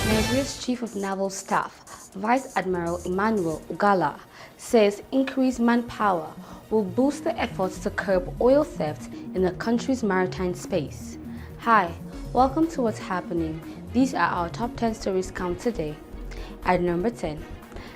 Nigeria's Chief of Naval Staff, Vice Admiral Emmanuel Ogalla, says increased manpower will boost the efforts to curb oil theft in the country's maritime space. Hi, welcome to What's Happening. These are our top 10 stories count today. At number 10,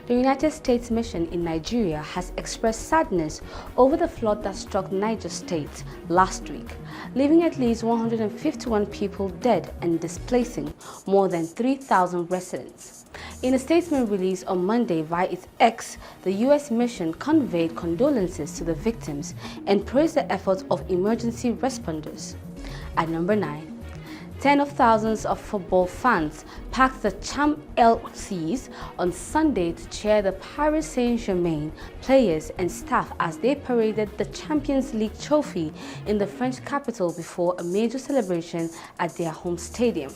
the United States mission in Nigeria has expressed sadness over the flood that struck Niger State last week, leaving at least 151 people dead and displacing more than 3,000 residents. In a statement released on Monday via its X, the U.S. mission conveyed condolences to the victims and praised the efforts of emergency responders. At number 9, tens of thousands of football fans packed the Champs-Élysées on Sunday to cheer the Paris Saint-Germain players and staff as they paraded the Champions League trophy in the French capital before a major celebration at their home stadium.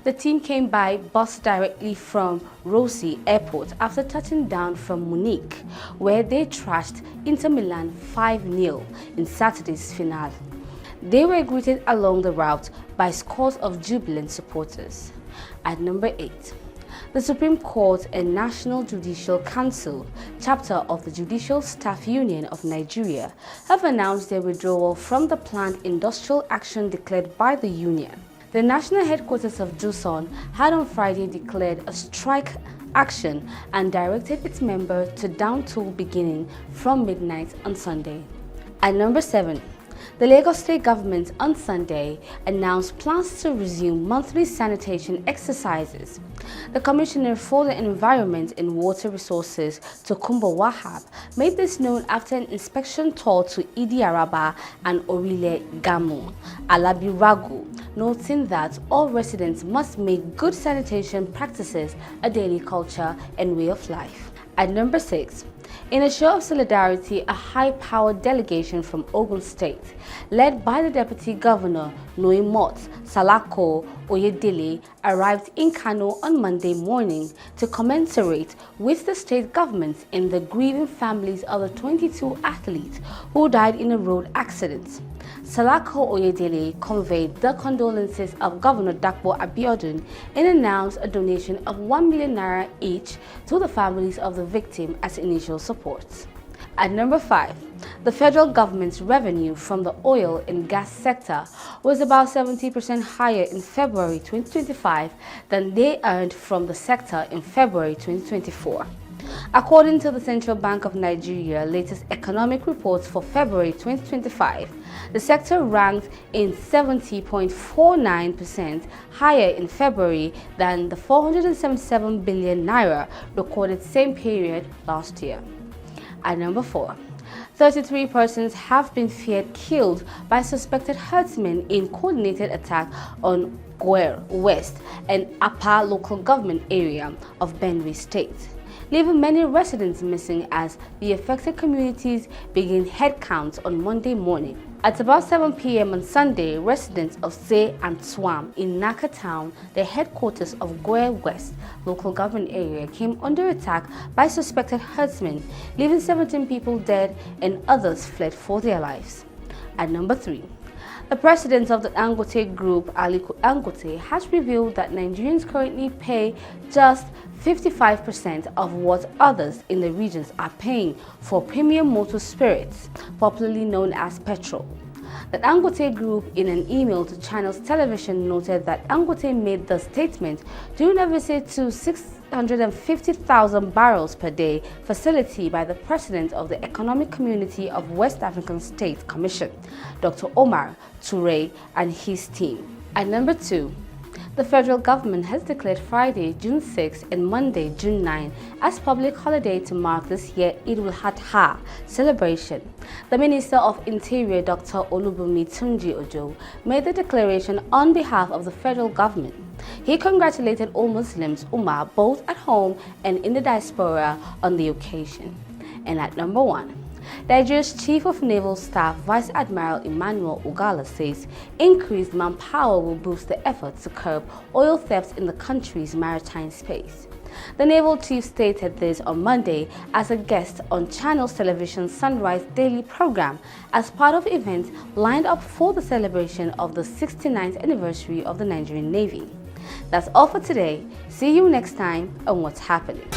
The team came by bus directly from Roissy Airport after touching down from Munich, where they thrashed Inter Milan 5-0 in Saturday's finale. They were greeted along the route by scores of jubilant supporters. At number 8, the Supreme Court and National Judicial Council, chapter of the Judicial Staff Union of Nigeria, have announced their withdrawal from the planned industrial action declared by the union. The national headquarters of JUSUN had on Friday declared a strike action and directed its members to down tool beginning from midnight on Sunday. At number 7, the Lagos State government on Sunday announced plans to resume monthly sanitation exercises. The Commissioner for the Environment and Water Resources, Tokunbo Wahab, made this known after an inspection tour to Idi-Araba and Orile Gamu, Alabiragu, noting that all residents must make good sanitation practices a daily culture and way of life. At number 6, in a show of solidarity, a high-powered delegation from Ogun State, led by the Deputy Governor Noimot Salako Oyedele, arrived in Kano on Monday morning to commensurate with the state government in the grieving families of the 22 athletes who died in a road accident. Salako Oyedele conveyed the condolences of Governor Dakpo Abiodun and announced a donation of 1 million naira each to the families of the victim as initial support. At number 5, the federal government's revenue from the oil and gas sector was about 70% higher in February 2025 than they earned from the sector in February 2024. According to the Central Bank of Nigeria latest economic reports for February 2025, the sector ranked in 70.49% higher in February than the 477 billion naira recorded same period last year. At number 4, 33 persons have been feared killed by suspected herdsmen in coordinated attack on Gwere West and Apa local government area of Benue State, leaving many residents missing as the affected communities begin head counts on Monday morning. At about 7 p.m. on Sunday, residents of Se and Swam in Naka town, the headquarters of Gwere West local government area, came under attack by suspected herdsmen, leaving 17 people dead and others fled for their lives. At number 3, the president of the Dangote Group, Aliko Dangote, has revealed that Nigerians currently pay just 55% of what others in the regions are paying for premium motor spirits, popularly known as Petrol. The Dangote Group, in an email to Channels Television, noted that Dangote made the statement during a visit to 650,000 barrels per day facility by the president of the Economic Community of West African States Commission, Dr. Omar Toure, and his team. At number 2, the federal government has declared Friday, June 6 and Monday, June 9 as public holiday to mark this year's Eid-ul-Adha celebration. The Minister of Interior, Dr. Olubunmi Tunji Ojo, made the declaration on behalf of the federal government. He congratulated all Muslims Ummah both at home and in the diaspora on the occasion. And at number 1, Nigeria's Chief of Naval Staff, Vice Admiral Emmanuel Ogalla, says increased manpower will boost the efforts to curb oil theft in the country's maritime space. The naval chief stated this on Monday as a guest on Channels Television's Sunrise Daily program as part of events lined up for the celebration of the 69th anniversary of the Nigerian Navy. That's all for today. See you next time on What's Happening.